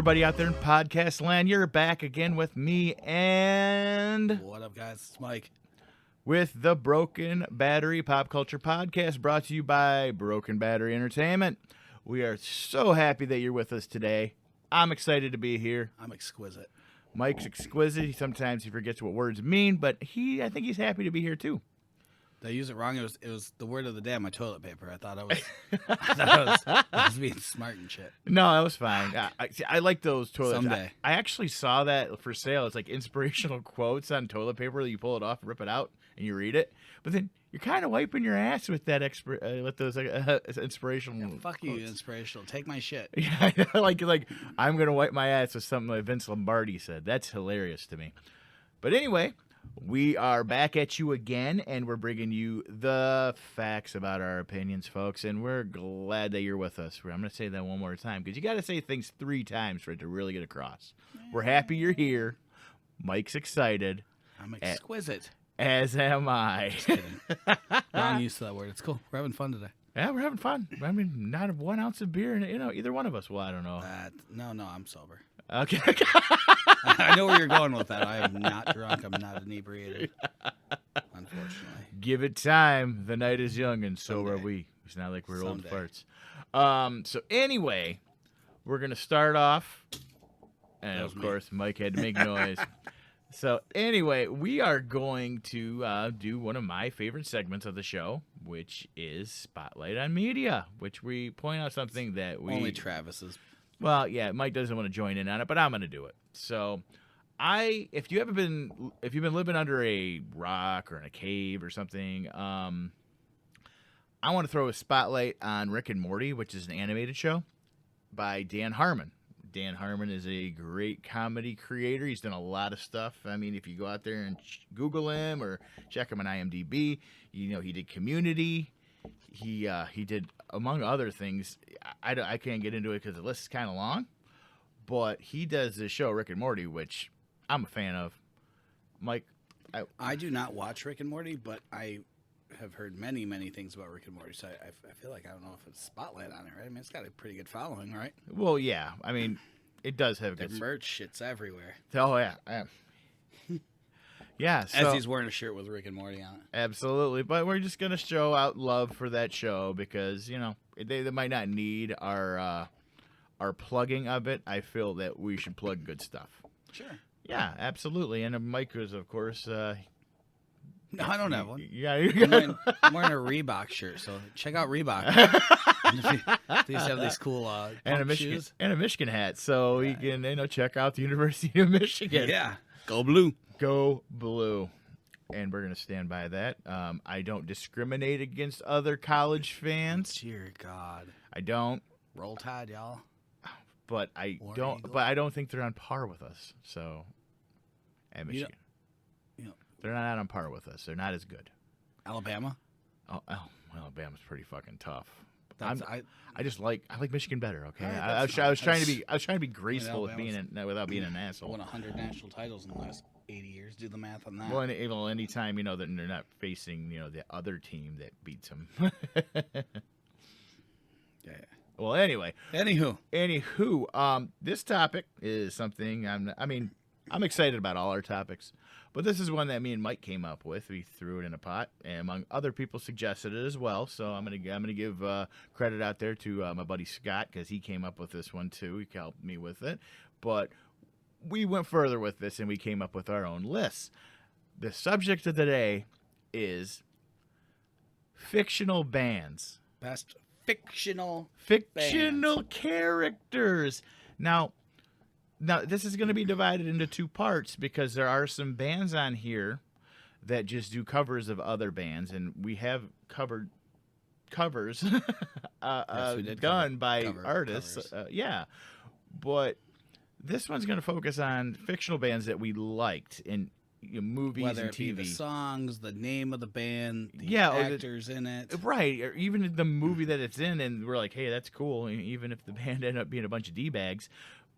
everybody out there in podcast land. You're back again with me and... What up, guys? It's Mike. With the Broken Battery Pop Culture Podcast, brought to you by Broken Battery Entertainment. We are so happy that you're with us today. I'm excited to be here. I'm exquisite. Mike's exquisite. Sometimes he forgets what words mean, but I think he's happy to be here too. Did I use it wrong? It was the word of the day on my toilet paper. I thought I was being smart and shit. No, that was fine. I like those toilets. Someday. I actually saw that for sale. It's like inspirational quotes on toilet paper. You pull it off, rip it out, and you read it. But then you're kind of wiping your ass with that with those inspirational. Yeah, fuck quotes. you, inspirational. Take my shit. Yeah, like I'm gonna wipe my ass with something like Vince Lombardi said. That's hilarious to me. But anyway. We are back at you again, and we're bringing you the facts about our opinions, folks, and we're glad that you're with us. I'm going to say that one more time, because you got to say things 3 times for it to really get across. We're happy you're here. Mike's excited. I'm exquisite. As am I. Just kidding. Wrong use to that word. It's cool. We're having fun today. Yeah, we're having fun. I mean, not 1 ounce of beer, and either one of us. Well, I don't know. No, I'm sober. Okay. I know where you're going with that. I am not drunk. I'm not inebriated. Unfortunately. Give it time. The night is young, and so are we. It's not like we're old farts. So anyway, we're going to start off. And, of course, Mike had to make noise. So anyway, we are going to do one of my favorite segments of the show, which is Spotlight on Media, which we point out something that we... Only Travis's. Well, yeah, Mike doesn't want to join in on it, but I'm going to do it. So, if you've been living under a rock or in a cave or something, I want to throw a spotlight on Rick and Morty, which is an animated show by Dan Harmon. Dan Harmon is a great comedy creator. He's done a lot of stuff. I mean, if you go out there and Google him or check him on IMDb, you know he did Community. He did, among other things, I can't get into it because the list is kind of long, but he does this show, Rick and Morty, which I'm a fan of. Mike? I do not watch Rick and Morty, but I have heard many, many things about Rick and Morty, so I feel like I don't know if it's spotlight on it, right? I mean, it's got a pretty good following, right? Well, yeah. I mean, it does have the good... merch shit's everywhere. Oh, yeah. Yeah, so, as he's wearing a shirt with Rick and Morty on it. Absolutely, but we're just going to show out love for that show because, you know, they might not need our plugging of it. I feel that we should plug good stuff. Sure. Yeah, absolutely. And Mike is, of course... no, I don't have one. Yeah, I'm wearing a Reebok shirt, so check out Reebok. These have these cool shoes. And a Michigan hat, so you can check out the University of Michigan. Yeah, go blue. Go blue. And we're going to stand by that. I don't discriminate against other college fans. Dear God. I don't. Roll Tide, y'all. But I don't think they're on par with us. So, at Michigan. They're not on par with us. They're not as good. Alabama? Oh, Alabama's pretty fucking tough. I like Michigan better. Okay, right, I was trying to be graceful without being an asshole. Won 100 national titles in the last 80 years. Do the math on that. Well, anytime that they're not facing the other team that beats them. Yeah. Well, anyway. Anywho, this topic is something I'm excited about all our topics, but this is one that me and Mike came up with. We threw it in a pot, and among other people suggested it as well. So I'm gonna give credit out there to my buddy Scott because he came up with this one too. He helped me with it, but we went further with this and we came up with our own lists. The subject of the day is fictional bands. Best fictional bands. Characters. Now, this is going to be divided into 2 parts because there are some bands on here that just do covers of other bands, and we have covered covers done by artists. Yeah, but this one's going to focus on fictional bands that we liked in movies whether and it be TV. The songs, the name of the band, the actors in it. Right, or even the movie that it's in, and we're like, hey, that's cool, even if the band ended up being a bunch of D-bags.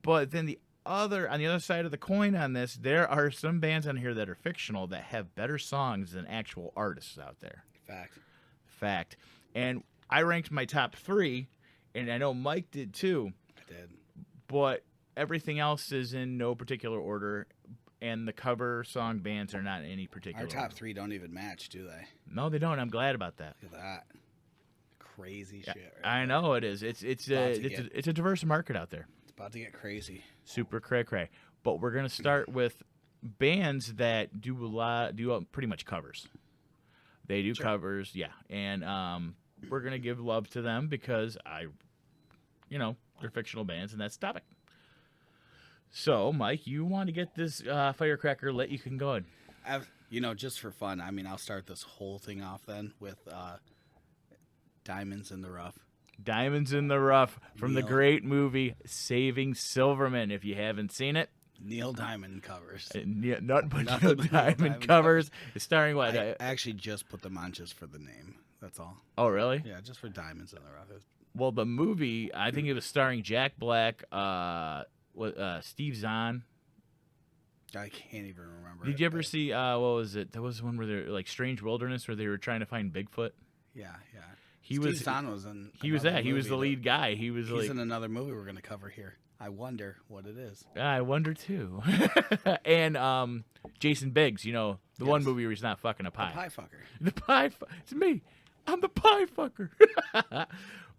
But then on the other side of the coin on this, there are some bands on here that are fictional that have better songs than actual artists out there. Fact. And I ranked my top 3, and I know Mike did too. I did. But everything else is in no particular order, and the cover song bands are not in any particular Our top order. 3 don't even match, do they? No, they don't. I'm glad about that. Look at that. Crazy Yeah, shit. I Right know it is. It's a diverse market out there. It's about to get crazy. Super cray cray. But we're gonna start with bands that do pretty much covers. They do covers, yeah, and we're gonna give love to them because they're fictional bands, and that's the topic. So, Mike, you want to get this firecracker lit? You can go ahead. Just for fun, I mean, I'll start this whole thing off then with Diamonds in the Rough. Diamonds in the Rough from the Neil. great movie Saving Silverman. If you haven't seen it, Neil Diamond covers. Not but Nothing Neil but Neil Diamond Diamond covers. It's starring what? I actually just put them on just for the name. That's all. Oh, really? Yeah, just for Diamonds in the Rough. Well, the movie, I think it was starring Jack Black, Steve Zahn. I can't even remember. Did you ever see, what was it? There was one where they're like Strange Wilderness where they were trying to find Bigfoot. Yeah. Steve Zahn was in. He was another that. He was the movie lead guy. He was He's in another movie we're going to cover here. I wonder what it is. I wonder too. And Jason Biggs, the one Yes. movie where he's not fucking a The pie. Pie Fucker. The pie. It's me. I'm the pie fucker.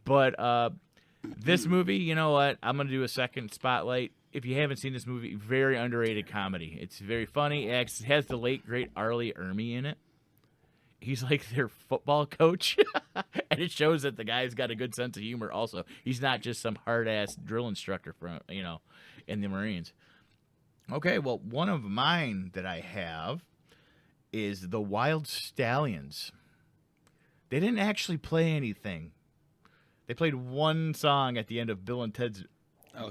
But this movie, you know what? I'm gonna do a second spotlight. If you haven't seen this movie, very underrated comedy. It's very funny. It has the late great Arlie Ermy in it. He's like their football coach, and it shows that the guy's got a good sense of humor. Also, he's not just some hard ass drill instructor from in the Marines. Okay, well, one of mine that I have is the Wild Stallions. They didn't actually play anything. They played one song at the end of Bill and Ted's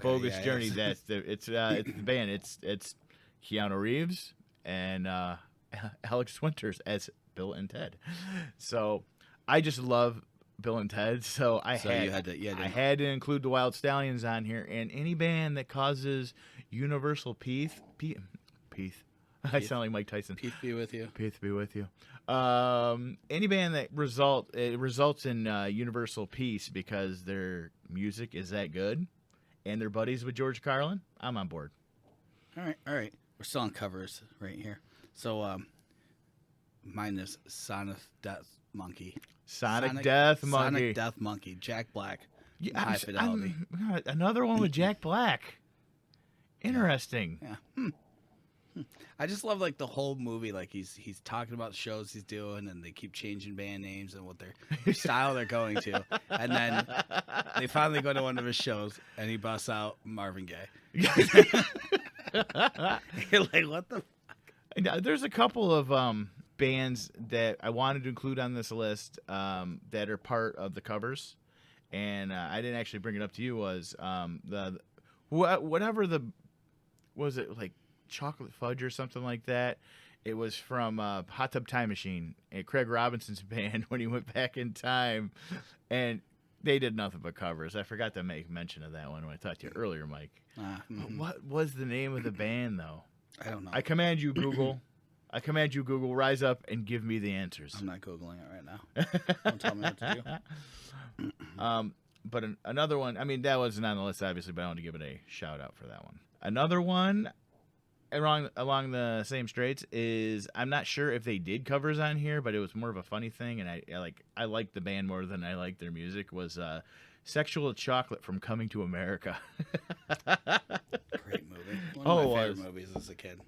Bogus Journey. Yes. It's the band. It's Keanu Reeves and Alex Winters as Bill and Ted. So I just love Bill and Ted. So I had to include the Wild Stallions on here, and any band that causes universal peace. I sound like Mike Tyson. Peace be with you. Peace be with you. Any band that results in universal peace because their music is that good, and they're buddies with George Carlin, I'm on board. All right. We're still on covers right here. So, mine is Sonic Death Monkey. Sonic Death Monkey. Sonic Death Monkey. Jack Black. Yeah, High Fidelity. Another one with Jack Black. Interesting. Yeah. I just love like the whole movie. Like he's talking about shows he's doing, and they keep changing band names and what their style they're going to, and then they finally go to one of his shows, and he busts out Marvin Gaye. You're like, what the? There's a couple of bands that I wanted to include on this list that are part of the covers, and I didn't actually bring it up to you. Was whatever was it like? Chocolate Fudge or something like that. It was from Hot Tub Time Machine and Craig Robinson's band when he went back in time, and they did nothing but covers. I forgot to make mention of that one when I talked to you earlier, Mike. What was the name of the band, though? I don't know. I command you, Google. Rise up and give me the answers. I'm not Googling it right now. Don't tell me what to do. But another one, I mean, that wasn't on the list, obviously, but I want to give it a shout out for that one. Another one along the same straits is, I'm not sure if they did covers on here, but it was more of a funny thing, and I like the band more than I like their music, was Sexual Chocolate from Coming to America. Great movie. One of my favorite movies as a kid.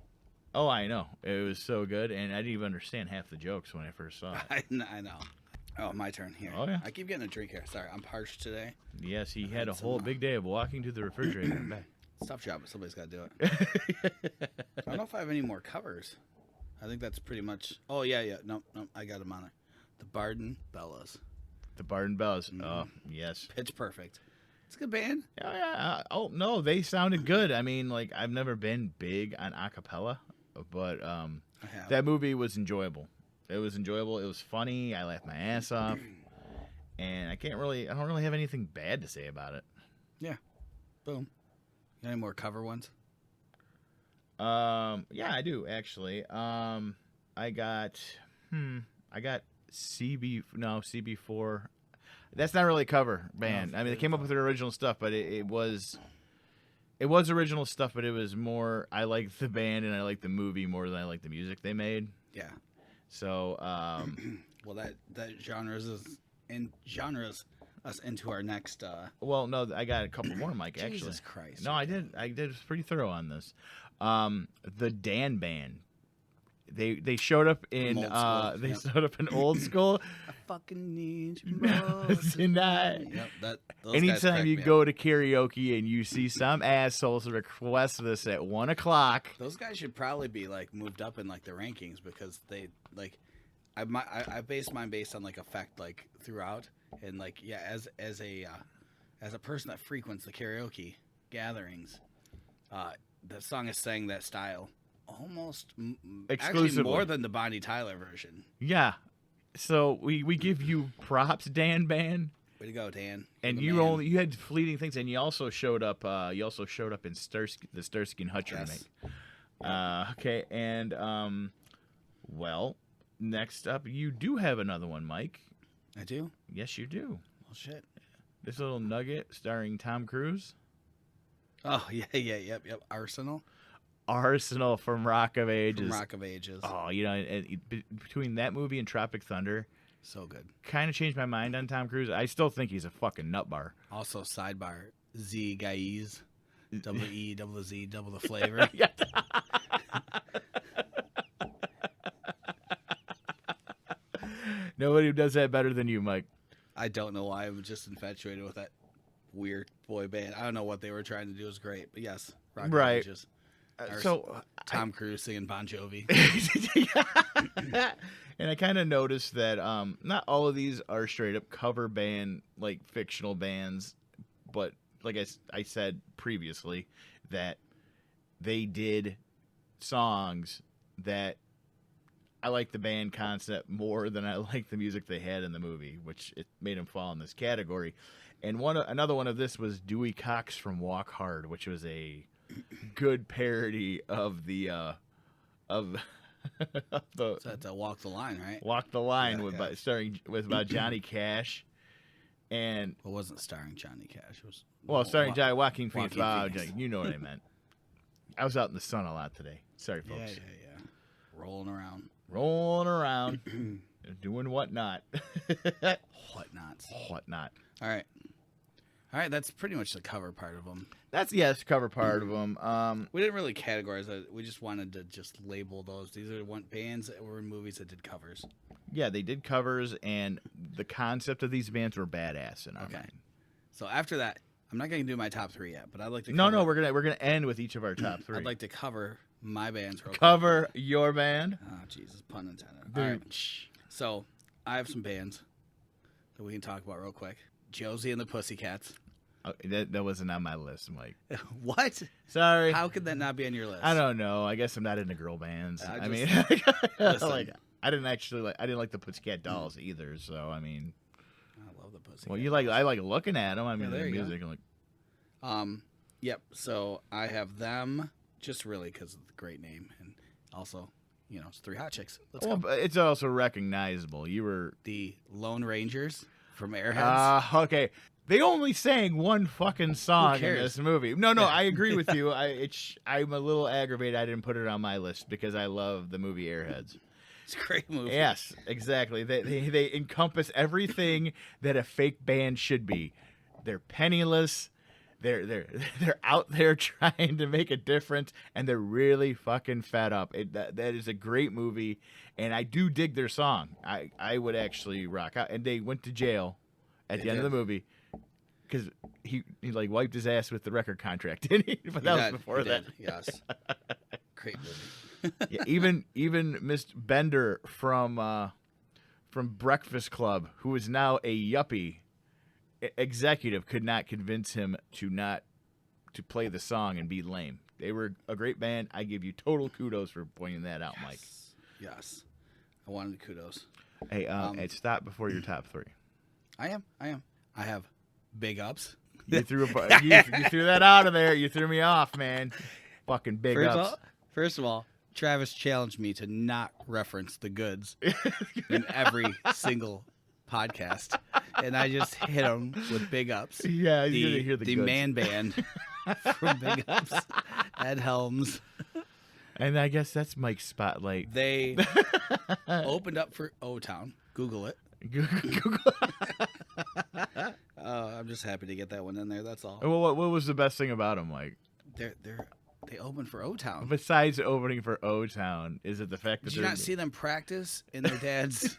Oh, I know. It was so good, and I didn't even understand half the jokes when I first saw it. I know. Oh, my turn here. Oh, yeah. I keep getting a drink here. Sorry, I'm parched today. Yes, he had a whole big day of walking to the refrigerator and back. It's a tough job, but somebody's got to do it. I don't know if I have any more covers. I think that's pretty much... Oh, yeah. No, I got them on it. The Barden Bellas. The Barden Bellas. Mm-hmm. Oh, yes. Pitch Perfect. It's a good band. Oh, yeah. Oh, no, they sounded good. I mean, like, I've never been big on a cappella, but that movie was enjoyable. It was enjoyable. It was funny. I laughed my ass off. And I don't really have anything bad to say about it. Yeah. Boom. Any more cover ones? Yeah, I do actually. I got CB4. That's not really a cover band. I mean, they came up with their original stuff, but it was It was original stuff, but it was more. I like the band and I like the movie more than I like the music they made. Yeah. So, Well, that genres us into our next. well, no, I got a couple more, Mike. Actually, Jesus Christ. no, I did. I did pretty thorough on this. The Dan Band. They showed up in From Old School, they yep. showed up in Old School. I fucking need you more Tonight. Yep. Those guys Anytime crack you me go up. to karaoke and you see some assholes request this at 1 o'clock. Those guys should probably be like moved up in like the rankings because they like. I based mine based on like effect like throughout and like yeah as a person that frequents the karaoke gatherings, the song is sang that style almost actually Exclusively. more than the Bonnie Tyler version. Yeah. So we give you props, Dan Band. Way to go, Dan! And You're the man. you had fleeting things, and you also showed up. You also showed up in the Starsky and Hutch Yes. remake. Okay, and well, next up, you do have another one, Mike. I do. Yes, you do. Well, shit. This little nugget starring Tom Cruise, Oh yep. Arsenal Arsenal from Rock of Ages. from Rock of Ages. Oh, you know, between that movie and Tropic Thunder, So good. kind of changed my mind on Tom Cruise. I still think he's a fucking nut bar. Also, sidebar: Z Guys, double E, double Z, double the flavor. Yeah. Nobody does that better than you, Mike. I don't know why I'm just infatuated with that weird boy band. I don't know what they were trying to do. It was great, but yes, Rock of Right. Ages. Or So, Tom Cruise singing Bon Jovi. and I kind of noticed that not all of these are straight up cover band, like fictional bands, but like I said previously, that they did songs that I like the band concept more than I like the music they had in the movie, which it made them fall in this category. And another one of this was Dewey Cox from Walk Hard, which was a good parody of the of the So that's a Walk the Line, right? Walk the Line Yeah, with yeah. starring with about Johnny Cash, and Well, it wasn't starring Johnny Cash. It was starring Joaquin Phoenix. Joaquin Wow, Phoenix. you know what I meant. I was out in the sun a lot today. Sorry, Yeah, folks. yeah. Rolling around. Rolling around, doing whatnot. Whatnots. Whatnot. All right. That's pretty much the cover part of them. That's cover part of them. We didn't really categorize it. We just wanted to just label those. These are bands that were in movies that did covers. Yeah, they did covers, and the concept of these bands were badass in our Okay. mind. So after that, I'm not going to do my top three yet, but I'd like to No, cover, we're gonna end with each of our top three. I'd like to cover my bands real quick. cover your band. Oh, Jesus, pun intended. Dude. All right. So I have some bands that we can talk about real quick. Josie and the Pussycats. Oh, that wasn't on my list, Mike. What? Sorry. How could that not be on your list? I don't know. I guess I'm not into girl bands. I I mean, listen. like I didn't like the Pussycat Dolls either. So I mean, I love the Pussycats. well, I like looking at them. I mean, there the you go. music. I'm like, Yep. So I have them just really because of the great name and also, it's Three Hot Chicks. Let's well, go. but it's also recognizable. You were The Lone Rangers from Airheads. okay. They only sang one fucking song in cares? this movie. No, I agree with you. I'm a little aggravated I didn't put it on my list because I love the movie Airheads. It's a great movie. Yes, exactly. They encompass everything that a fake band should be. They're penniless. They're out there trying to make a difference, and they're really fucking fed up. That is a great movie, and I do dig their song. I would actually rock out. And they went to jail at the end of the movie because he like wiped his ass with the record contract, didn't he? But that was before that. Yes. Great movie. Yeah, even Miss Bender from Breakfast Club, who is now a yuppie executive, could not convince him to play the song and be lame. They were a great band. I give you total kudos for pointing that out, Mike. Yes. I wanted kudos. Hey, stop before your top three. I am. I have Big Ups. You threw you threw that out of there. You threw me off, man. Fucking big ups. First of all, Travis challenged me to not reference the goods in every single podcast, and I just hit him with Big Ups. Yeah, you didn't hear the goods. man band from Big Ups. Ed Helms. And I guess that's Mike's spotlight. They opened up for O-Town. Google it. Google. I'm just happy to get that one in there. That's all. Well, what was the best thing about him, Mike? They opened for O-Town. Besides opening for O-Town, is it the fact that Did you not see them practice in their dad's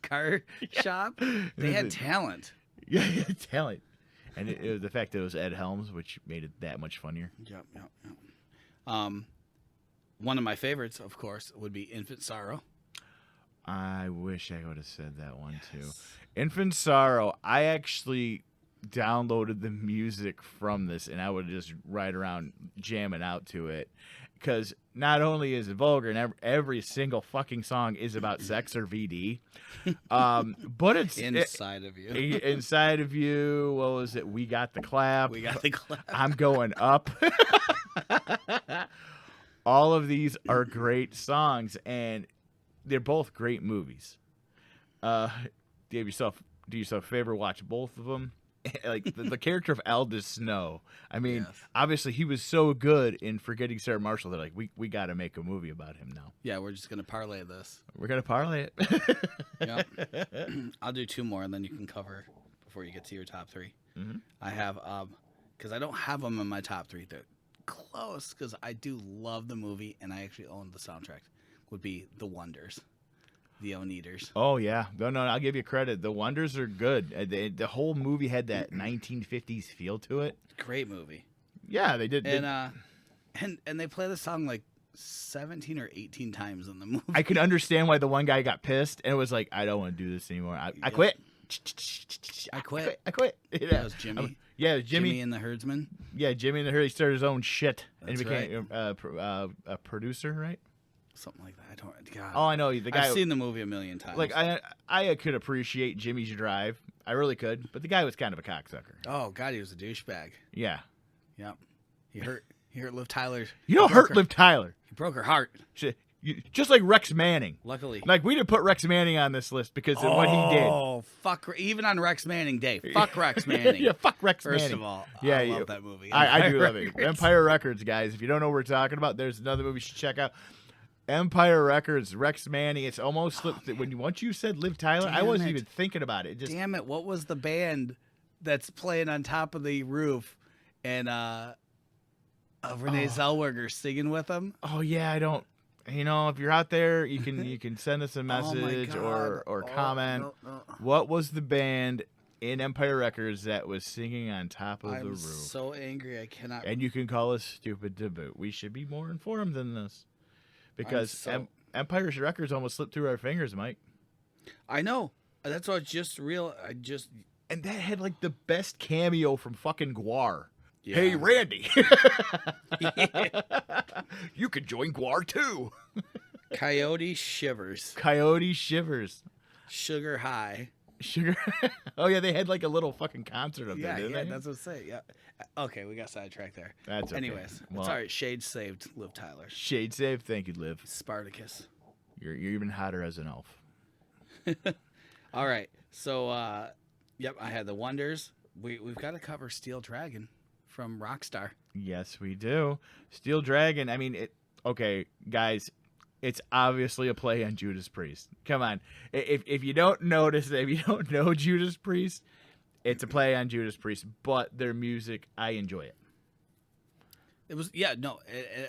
car shop? They had talent. Yeah, talent. And it was the fact that it was Ed Helms, which made it that much funnier. Yep. One of my favorites, of course, would be Infant Sorrow. I wish I would have said that one too. Infant Sorrow. I actually downloaded the music from this, and I would just ride around jamming out to it. Because not only is it vulgar, and every single fucking song is about sex or VD, but it's Inside of You. Inside of You. What was it? We Got the Clap. We Got the Clap. I'm Going Up. All of these are great songs, and they're both great movies. Do yourself a favor, watch both of them. Like the character of Aldous Snow. I mean, Yes. Obviously he was so good in Forgetting Sarah Marshall that like we got to make a movie about him now. Yeah, we're just gonna parlay this. We're gonna parlay it. Yep. I'll do two more, and then you can cover before you get to your top three. Mm-hmm. I have because I don't have them in my top three. They're close because I do love the movie, and I actually own the soundtrack. Would be The Wonders, the Oneaters. Oh yeah, no, I'll give you credit. The Wonders are good. The whole movie had that 1950s feel to it. Great movie. Yeah, they did. And they play the song like 17 or 18 times in the movie. I can understand why the one guy got pissed and was like, I don't want to do this anymore. I quit. I quit. I quit. Yeah. That was Jimmy. Yeah, it was Jimmy and the Herdsman. Yeah, Jimmy and the Herd. He started his own shit and he That's became a producer, right? Something like that. I don't. God. Oh, I know the guy. I've seen the movie a million times. Like I could appreciate Jimmy's drive. I really could, but the guy was kind of a cocksucker. Oh God, he was a douchebag. Yeah. Yep. He hurt Liv Tyler. You don't hurt Liv Tyler. He broke her heart. Just like Rex Manning. Luckily. Like, we didn't put Rex Manning on this list because of what he did. Oh, fuck. Even on Rex Manning Day. Fuck Rex Manning. Yeah, fuck Rex First Manning. of all, yeah, I love that movie. I do love it. Records. Empire Records, guys. If you don't know what we're talking about, there's another movie you should check out. Empire Records, Rex Manning. It's almost slipped. Once you said Liv Tyler, I wasn't even thinking about it. Damn it. What was the band that's playing on top of the roof and Renee Zellweger singing with them? Oh, yeah, I don't. If you're out there, you can send us a message or comment. No. What was the band in Empire Records that was singing on top of the I'm roof? so angry I cannot. And you can call us stupid to boot. We should be more informed than this. Because Empire Records almost slipped through our fingers, Mike. I know. That's what And that had like the best cameo from fucking Guar. Yeah. Hey, Randy. You could join Guar too. Coyote Shivers. Coyote Shivers. Sugar High. Sugar. Oh, yeah, they had like a little fucking concert up there, didn't they? That's what I'm saying. Yeah. Okay, we got sidetracked there. That's okay. Anyways, Well, it's all right. Shade saved Liv Tyler. Shade save. Thank you, Liv. Spartacus. You're even hotter as an elf. All right. So, yep, I had The Wonders. We've got to cover Steel Dragon from Rockstar. Yes, we do. Steel Dragon. I mean, okay, guys, it's obviously a play on Judas Priest. Come on. If you don't notice, if you don't know Judas Priest, it's a play on Judas Priest, but their music, I enjoy it. It was,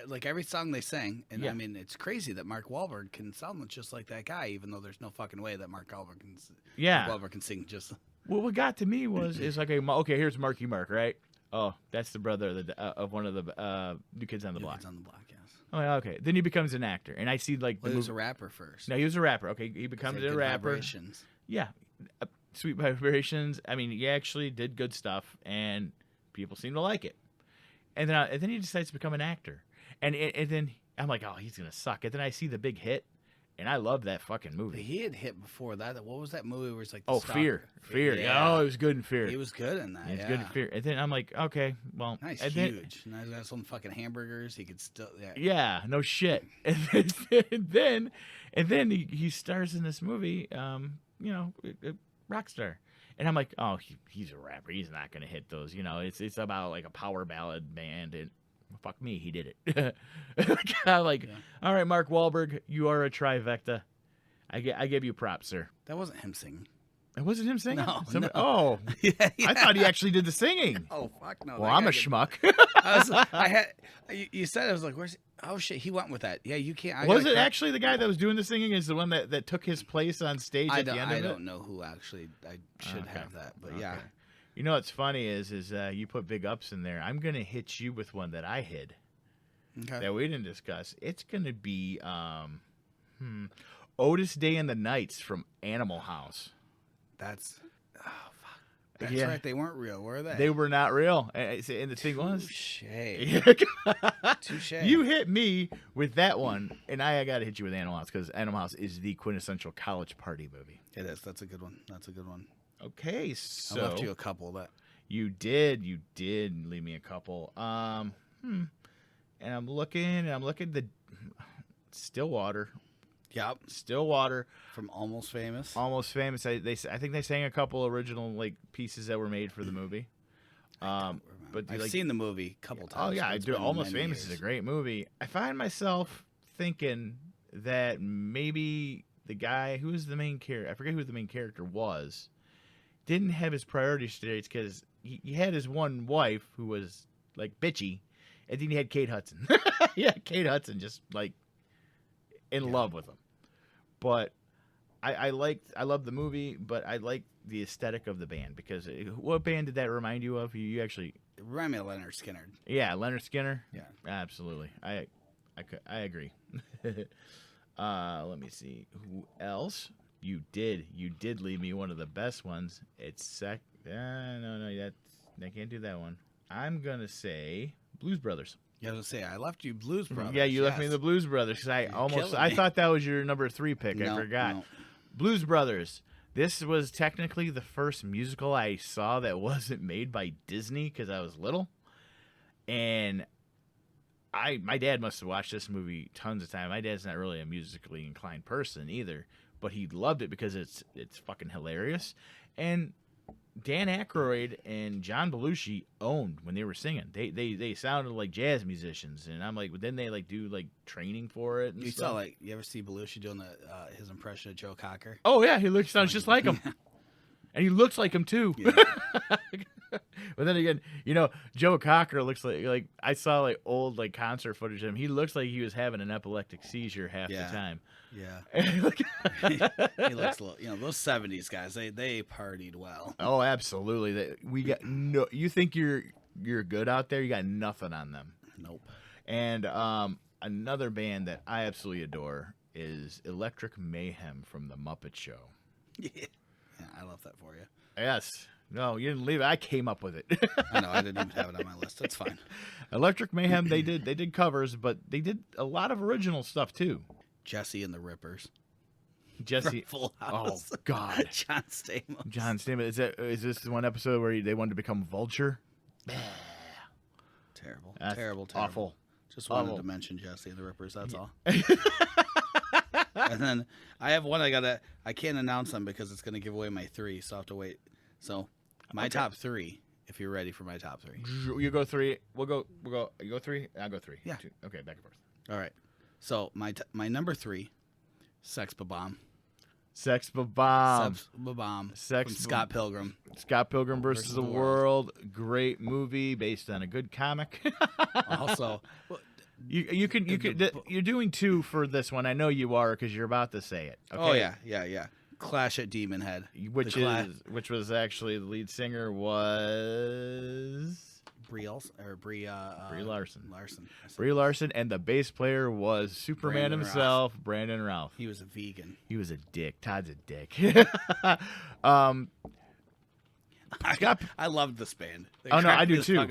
like every song they sang. And I mean, it's crazy that Mark Wahlberg can sound just like that guy, even though there's no fucking way that Mark Wahlberg can sing just. Well, what got to me is like, okay, here's Marky Mark, right? Oh, that's the brother of one of the New Kids on the Block. Kids on the Block, yes. Oh, yeah, okay. Then he becomes an actor, and I see like He was a rapper first. No, he was a rapper. Okay, he becomes a rapper. Vibrations. Yeah, Sweet Vibrations. I mean, he actually did good stuff, and people seem to like it. And then he decides to become an actor, and then I'm like, oh, he's gonna suck. And then I see the big hit, and I love that fucking movie. He had hit before that. What was that movie where it's like? Fear. Yeah. Oh, it was good in Fear. He was good in that. He was good in Fear. And then I'm like, okay, well, nice, and huge. Now he's got some fucking hamburgers. He could still. Yeah. Yeah, no shit. And then he stars in this movie, Rockstar, And I'm like, oh, he's a rapper. He's not gonna hit those. It's about like a power ballad band, and fuck me, he did it. I'm like, all right, Mark Wahlberg, you are a trifecta. I give you props, sir. That wasn't him singing. It wasn't him singing? No. Oh, yeah. I thought he actually did the singing. Oh fuck no. Well, I'm a schmuck. You said, I was like, where's? Oh shit, he went with that. Yeah, you can't. Was it actually the guy that was doing the singing? Is the one that took his place on stage at the end of it? I don't know who actually. I should have that, but yeah. You know what's funny is you put big ups in there. I'm gonna hit you with one that I hid. Okay. That we didn't discuss. It's gonna be Otis Day and the Knights from Animal House. That's right. They weren't real, were they? They were not real. And the thing was, touche. You hit me with that one, and I got to hit you with Animal House because Animal House is the quintessential college party movie. It is. That's a good one. Okay, so I left you a couple that you did leave me a couple. And I'm looking the Stillwater. Yep. Stillwater from Almost Famous. Almost Famous. I think they sang a couple original like pieces that were made for the movie. But I've seen the movie a couple times. Oh yeah, I do. Almost Famous is a great movie. I find myself thinking that maybe the guy who was the main character, I forget who the main character was, didn't have his priorities straight because he had his one wife who was like bitchy, and then he had Kate Hudson. Yeah, Kate Hudson just like in love with him. But I love the movie, but I like the aesthetic of the band because what band did that remind you of? You actually it reminded me of Leonard Skinner. Yeah, Leonard Skinner. Yeah, absolutely. I agree. Let me see who else. You did leave me one of the best ones. It's no, I can't do that one. I'm gonna say Blues Brothers. Yeah, I was gonna say I left you Blues Brothers. Yeah, you left me the Blues Brothers because I thought that was your number 3 pick. I forgot. No. Blues Brothers. This was technically the first musical I saw that wasn't made by Disney because I was little, and my dad must have watched this movie tons of time. My dad's not really a musically inclined person either, but he loved it because it's fucking hilarious. And Dan Aykroyd and John Belushi owned when they were singing. They sounded like jazz musicians, and I'm like, didn't they like do like training for it? And you stuff? saw you ever see Belushi doing his impression of Joe Cocker? Oh yeah, he sounds just like him, and he looks like him too. Yeah. But then again, Joe Cocker looks like I saw like old like concert footage of him. He looks like he was having an epileptic seizure half the time. Yeah. He looks a little, those 70s guys, they partied well. Oh, absolutely. We got no. You think you're good out there? You got nothing on them. Nope. And another band that I absolutely adore is Electric Mayhem from the Muppet Show. Yeah, I love that for you. Yes. No, you didn't leave it. I came up with it. I know. I didn't even have it on my list. That's fine. Electric Mayhem. They did covers, but they did a lot of original stuff too. Jesse and the Rippers. Jesse. Full House. Oh God. John Stamos. John Stamos. Is this the one episode where they wanted to become Vulture? Terrible. That's terrible. Awful. Just wanted to mention Jesse and the Rippers. That's all. And then I have one I can't announce them because it's gonna give away my 3, so I have to wait. So my top 3. If you're ready for my top 3. You go 3. We'll go. You go 3. I'll go 3. Yeah. 2. Okay, back and forth. All right. So my number 3, Sex Ba-Bomb. Sex Ba-Bomb. From Scott Pilgrim. Scott Pilgrim versus the World. Great movie based on a good comic. Also, you're doing 2 for this one. I know you are because you're about to say it. Okay? Oh yeah. Clash at Demon Head, which was actually the lead singer was Brie Larson. Brie Larson, and the bass player was Superman himself, Brandon Routh. He was a vegan. He was a dick. Todd's a dick. I loved this band. Oh no, I do too. I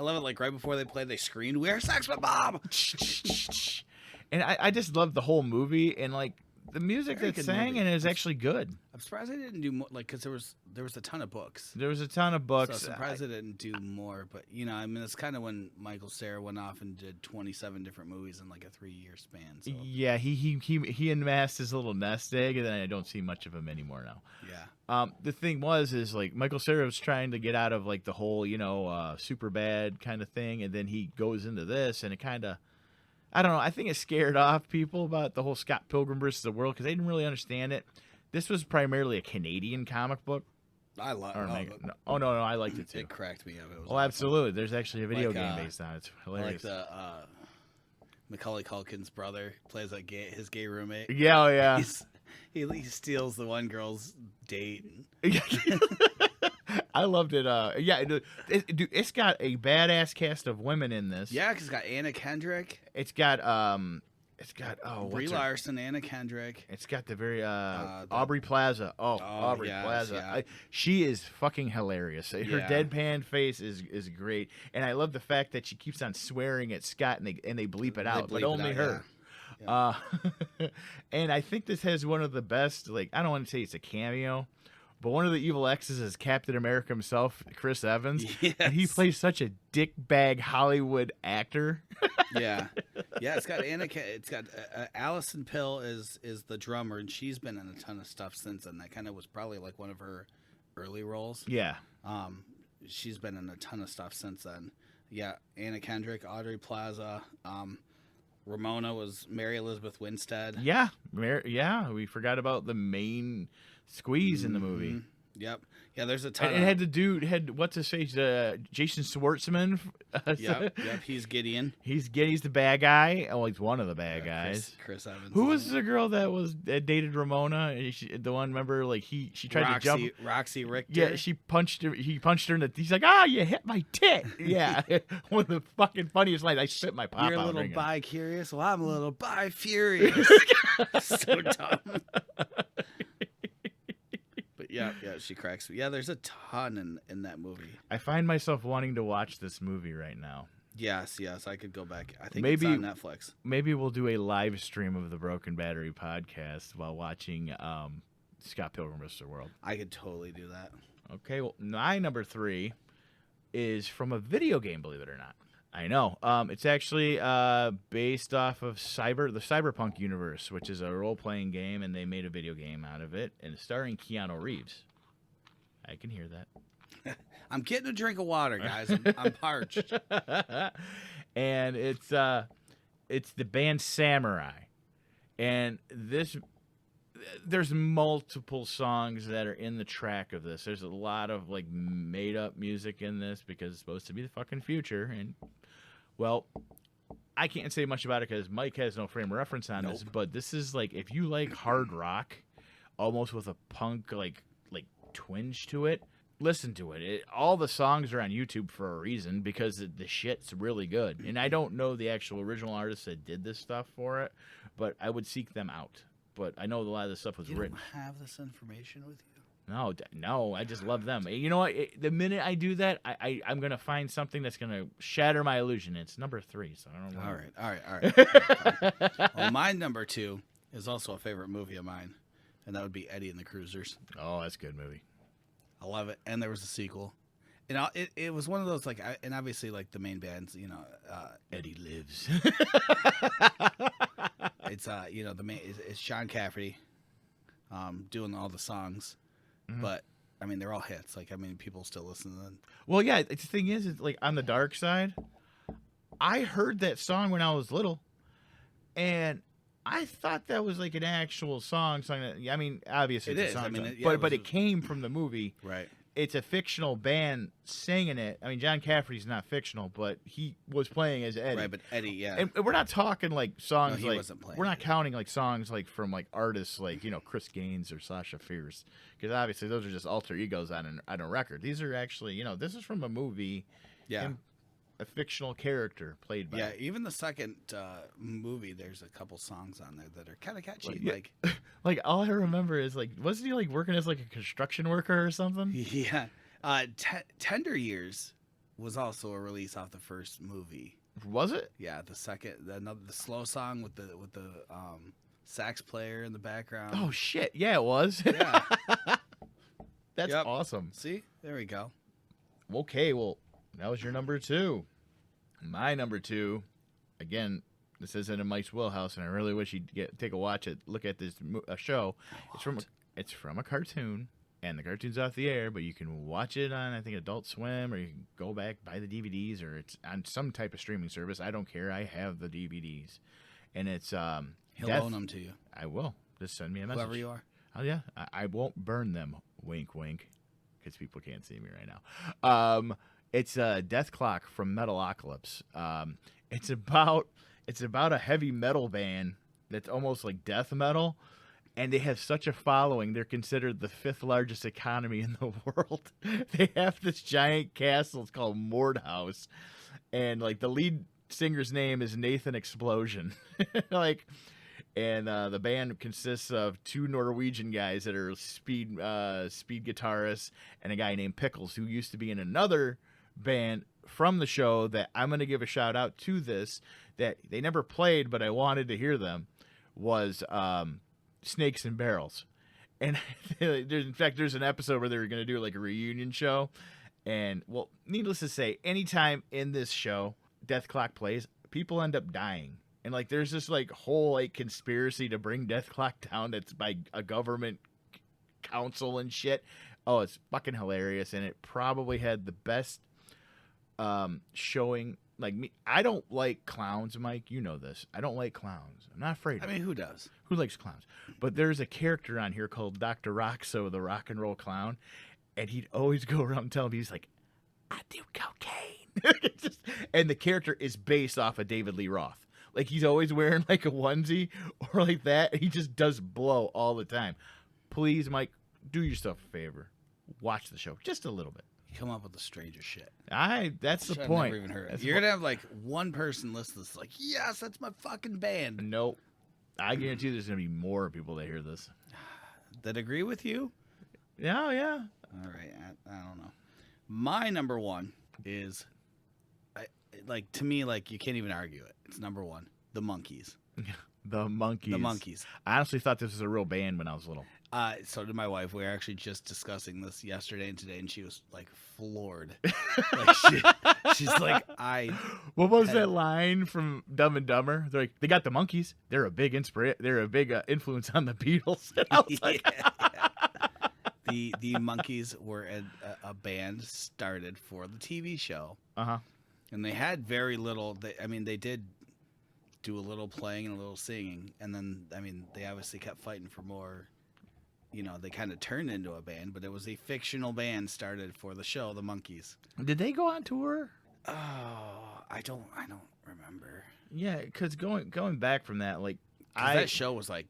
love it. Like right before they played, they screamed, "We're Sex Ba-Bomb!" And I just loved the whole movie, and like the music Very that's good sang movie. in it is actually good. I'm surprised they didn't do more, like, because there was a ton of books. There was a ton of So books. I'm surprised they didn't do more. But I mean, it's kind of when Michael Cera went off and did 27 different movies in like a 3-year span. So Yeah, he amassed his little nest egg, and then I don't see much of him anymore now. yeah, The thing is like Michael Cera was trying to get out of like the whole super bad kind of thing, and then he goes into this, and it kind of, I don't know. I think it scared off people about the whole Scott Pilgrim versus the World because they didn't really understand it. This was primarily a Canadian comic book. I love. No, I liked it too. It cracked me up. It was Oh, awesome. absolutely. There's actually a video Like, game based on it. It's I like hilarious. the Macaulay Culkin's brother plays like his gay roommate. Yeah, oh, yeah. He steals the one girl's date. I loved it. Yeah, dude, it's got a badass cast of women in this. Yeah, because it's got Anna Kendrick, It's got Brie what's her- Larson, Anna Kendrick. It's got the very Aubrey Plaza. Aubrey yes, Plaza. yeah. She is fucking hilarious. Her Yeah. deadpan face is great, and I love the fact that she keeps on swearing at Scott, and they bleep it out, They bleep but only it out, her. And I think this has one of the best. Like, I don't want to say it's a cameo, but one of the evil X's is Captain America himself, Chris Evans, and he Yes. plays such a dickbag Hollywood actor. Yeah, yeah. It's got Anna. It's got Allison Pill is the drummer, and she's been in a ton of stuff since then. That kind of was probably like one of her early roles. Yeah. She's been in a ton of stuff since then. Yeah, Anna Kendrick, Aubrey Plaza. Ramona was Mary Elizabeth Winstead. Yeah, we forgot about the main squeeze in the movie. Mhm. Yep. Yeah, there's a ton. And it had the dude what's his face, Jason Schwartzman. Yep. He's Gideon. He's the bad guy. Oh, he's one of the bad guys. Chris Evans. Who was the girl that dated Ramona? The one, remember, like she tried to jump. Roxy Richter. Yeah, she punched her. He punched her in the. He's like, you hit my tit. Yeah, one of the fucking funniest lines. I spit my pop You're a out. little ringing. bi-curious. Well, I'm a little bi-furious. So dumb. But yeah, she cracks me. Yeah, there's a ton in that movie. I find myself wanting to watch this movie right now. Yes, I could go back. I think Maybe- it's on Netflix. Maybe we'll do a live stream of the Broken Battery podcast while watching Scott Pilgrim vs. the World. I could totally do that. Okay, well, my number 3 is from a video game, believe it or not. I know. It's actually based off of the Cyberpunk universe, which is a role-playing game, and they made a video game out of it, and it's starring Keanu Reeves. I can hear that. I'm getting a drink of water, guys. I'm parched. And it's the band Samurai, and there's multiple songs that are in the track of this. There's a lot of like made up music in this because it's supposed to be the fucking future. And well, I can't say much about it because Mike has no frame of reference on this. But this is like, if you like hard rock, almost with a punk like twinge to it, listen to it. All the songs are on YouTube for a reason because the shit's really good. And I don't know the actual original artists that did this stuff for it, but I would seek them out. But I know a lot of this stuff was You written. don't have this information with you? No, I just love them. You know what? The minute I do that, I'm going to find something that's going to shatter my illusion. It's number 3, so I don't know. All right. Well, my number 2 is also a favorite movie of mine, and that would be Eddie and the Cruisers. Oh, that's a good movie. I love it. And there was a sequel. And it was one of those, like, and obviously, like, the main bands, Eddie lives. it's, the main, it's Sean Cafferty doing all the songs. Mm-hmm. But, I mean, they're all hits. Like, I mean, people still listen to them. Well, yeah, the thing is, like, on the dark side, I heard that song when I was little, and I thought that was like an actual song. I mean, obviously It it's is. a song, I mean, but it came from the movie. Right. It's a fictional band singing it. I mean, John Cafferty's not fictional, but he was playing as Eddie. Right, but Eddie, yeah. And we're not talking like songs he like wasn't playing we're not it. counting like songs like from like artists like Chris Gaines or Sasha Fierce, because obviously those are just alter egos on a record. These are actually this is from a movie. Yeah. And a fictional character played by. Yeah, even the second movie, there's a couple songs on there that are kind of catchy. Yeah. Like all I remember is like, wasn't he like working as like a construction worker or something? Yeah. Tender Years was also a release off the first movie. Was it? Yeah, the second, the slow song with the sax player in the background. Oh shit! Yeah, it was. Yeah. That's Yep. awesome. See, there we go. Okay, well, that was your number 2. My number 2, again, this isn't in Mike's wheelhouse, and I really wish he'd take a look at this show. It's from a cartoon, and the cartoon's off the air, but you can watch it on, I think, Adult Swim, or you can go back, buy the DVDs, or it's on some type of streaming service. I don't care. I have the DVDs. And it's He'll loan them to you. I will. Just send me a message. Whoever you are. Oh, yeah. I won't burn them. Wink, wink. Because people can't see me right now. It's Death Clock from Metalocalypse. It's about a heavy metal band that's almost like death metal. And they have such a following. They're considered the 5th largest economy in the world. They have this giant castle. It's called Mordhaus. And, like, the lead singer's name is Nathan Explosion. And the band consists of 2 Norwegian guys that are speed guitarists and a guy named Pickles, who used to be in another band from the show that I'm going to give a shout out to this, that they never played, but I wanted to hear them, was Snakes and Barrels. And there's an episode where they were going to do like a reunion show. And, well, needless to say, anytime in this show Death Clock plays, people end up dying. And, like, there's this, like, whole, like, conspiracy to bring Death Clock down that's by a government council and shit. Oh, it's fucking hilarious. And it probably had the best showing. Like, me, I don't like clowns, Mike. You know this. I don't like clowns. I'm not afraid of I mean, who does? Who likes clowns? But there's a character on here called Dr. Roxo, the rock and roll clown. And he'd always go around telling me, he's like, I do cocaine. And the character is based off of David Lee Roth. Like, he's always wearing, like, a onesie or like that. He just does blow all the time. Please, Mike, do yourself a favor. Watch the show just a little bit. You come up with the strangest shit. That's the I've point. never even heard it. You're going to have, like, one person listen that's like, yes, that's my fucking band. Nope. I guarantee there's going to be more people that hear this. That agree with you? Yeah, yeah. All right. I don't know. My number 1 is... like, to me, like, you can't even argue it. It's number 1. The Monkees. The Monkees. The Monkees. I honestly thought this was a real band when I was little. So did my wife. We were actually just discussing this yesterday and today, and she was, like, floored. She's like, What was that line from Dumb and Dumber? They're like, they got the Monkees. They're a big influence on the Beatles. And I was like... The Monkees were a band started for the TV show. Uh-huh. And they had very little. They did do a little playing and a little singing, and then they obviously kept fighting for more. You know, they kind of turned into a band, but it was a fictional band started for the show, the Monkees. Did they go on tour? Oh, I don't remember. Yeah, because going back from that, like, that show was like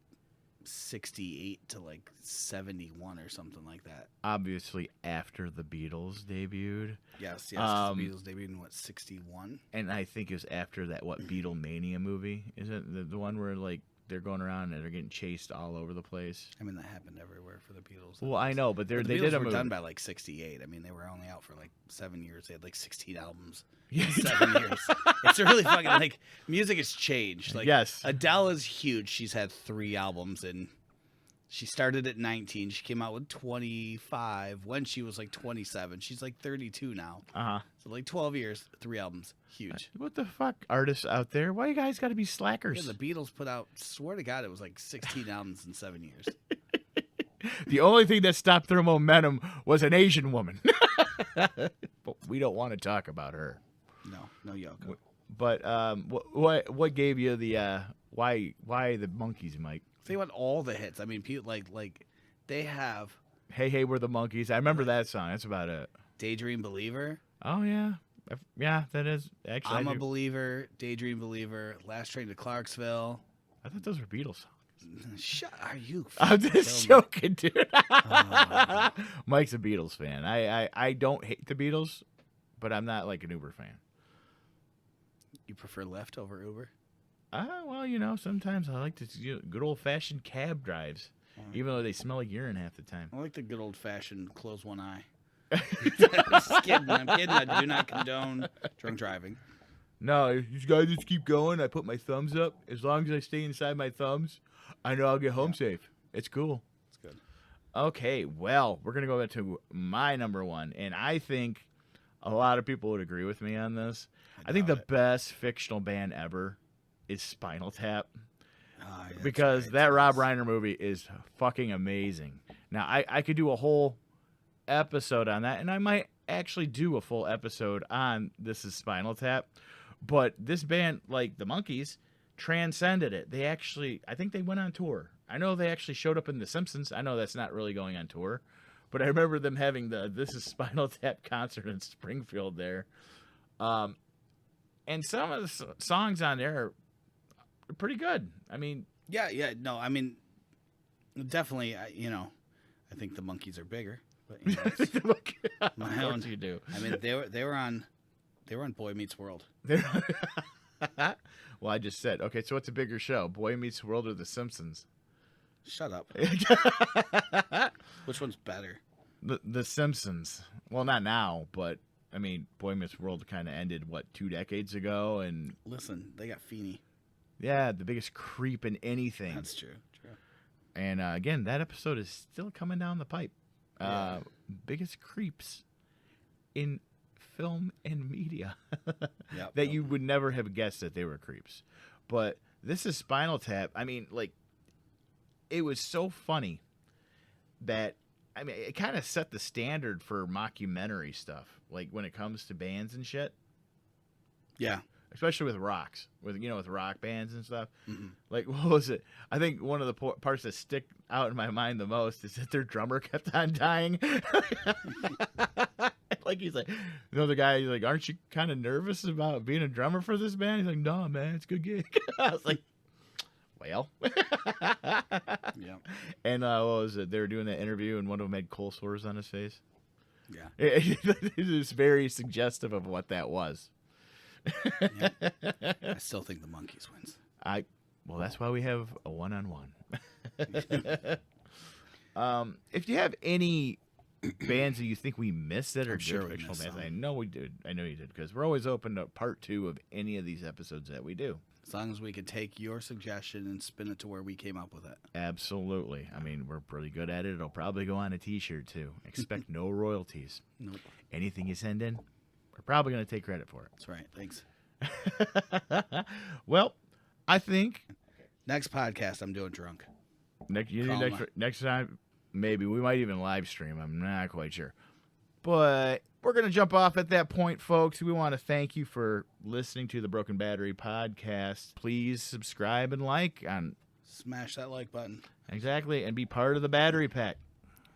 68 to like 71 or something like that. Obviously, after the Beatles debuted. Yes, 'cause the Beatles debuted in 61? And I think it was after that Beatlemania movie. Is it the one where like they're going around and they're getting chased all over the place? I mean, that happened everywhere for the Beatles. Well, I know, but they Beatles did a were movie. done by like 68. I mean, they were only out for like 7 years. They had like 16 albums. Yeah. In 7 years. It's really fucking like music has changed. Like, yes, Adele is huge. She's had 3 albums, and she started at 19. She came out with 25 when she was like 27. She's like 32 now. Uh-huh. So like 12 years, 3 albums. Huge. What the fuck, artists out there? Why you guys got to be slackers? Yeah, the Beatles put out, swear to God, it was like 16 albums in 7 years. The only thing that stopped their momentum was an Asian woman. But we don't want to talk about her. No Yoko. But what gave you the why the Monkees, Mike? Think about all the hits. I mean, people like they have Hey Hey We're the Monkees. I remember that song. That's about it. Daydream Believer. Oh yeah, yeah. That is actually. I'm a Believer. Daydream Believer. Last Train to Clarksville. I thought those were Beatles songs. Shut. Are you? I'm just joking, dude. Mike's a Beatles fan. I don't hate the Beatles, but I'm not like an Uber fan. You prefer Lyft over Uber? Well, you know, sometimes I like to good old-fashioned cab drives, even though they smell like urine half the time. I like the good old-fashioned close one eye. I'm just kidding. I'm kidding. I do not condone drunk driving. No, these guys just keep going. I put my thumbs up. As long as I stay inside my thumbs, I know I'll get home safe. It's cool. It's good. Okay, well, we're going to go back to my number one. And I think a lot of people would agree with me on this. I think the best fictional band ever is Spinal Tap. Yeah, because that Rob Reiner movie is fucking amazing. Now, I could do a whole episode on that, and I might actually do a full episode on This Is Spinal Tap. But this band, like the Monkees, transcended it. They actually, I think they went on tour. I know they actually showed up in The Simpsons. I know that's not really going on tour. But I remember them having the This Is Spinal Tap concert in Springfield there. And some of the songs on there are pretty good. I mean, yeah, no, I mean, definitely, I think the Monkees are bigger. But my own, you do. I mean, they were on Boy Meets World. Well, I just said, okay. So what's a bigger show, Boy Meets World or The Simpsons? Shut up. Which one's better? The Simpsons. Well, not now, but I mean, Boy Meets World kind of ended 2 decades ago, and listen, they got Feeney. Yeah, the biggest creep in anything. That's true. And again, that episode is still coming down the pipe. Biggest creeps in film and media that you would never have guessed that they were creeps. But This Is Spinal Tap. I mean, like, it was so funny that, I mean, it kind of set the standard for mockumentary stuff, like when it comes to bands and shit. Yeah. Especially with rocks, with rock bands and stuff. Mm-mm. Like, what was it? I think one of the parts that stick out in my mind the most is that their drummer kept on dying. Like, he's like, the other guy, he's like, aren't you kind of nervous about being a drummer for this band? He's like, no, man, it's a good gig. I was like, well. Yeah. And what was it? They were doing that interview, and one of them had cold sores on his face. Yeah. It was very suggestive of what that was. Yeah. I still think the Monkees wins. Well, that's why we have a one-on-one. If you have any bands that you think we missed that are good fictional bands, I know we did. I know you did, because we're always open to part 2 of any of these episodes that we do. As long as we can take your suggestion and spin it to where we came up with it. Absolutely. I mean, we're pretty good at it. It'll probably go on a T-shirt too. Expect no royalties. Nope. Anything you send in, we're probably going to take credit for it. That's right. Thanks. Well, I think next podcast I'm doing drunk. Next time, maybe we might even live stream. I'm not quite sure. But we're going to jump off at that point, folks. We want to thank you for listening to the Broken Battery podcast. Please subscribe and like. Smash that like button. Exactly. And be part of the Battery Pack.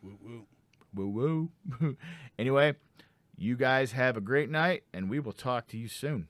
Woo woo. Woo woo. Anyway, you guys have a great night, and we will talk to you soon.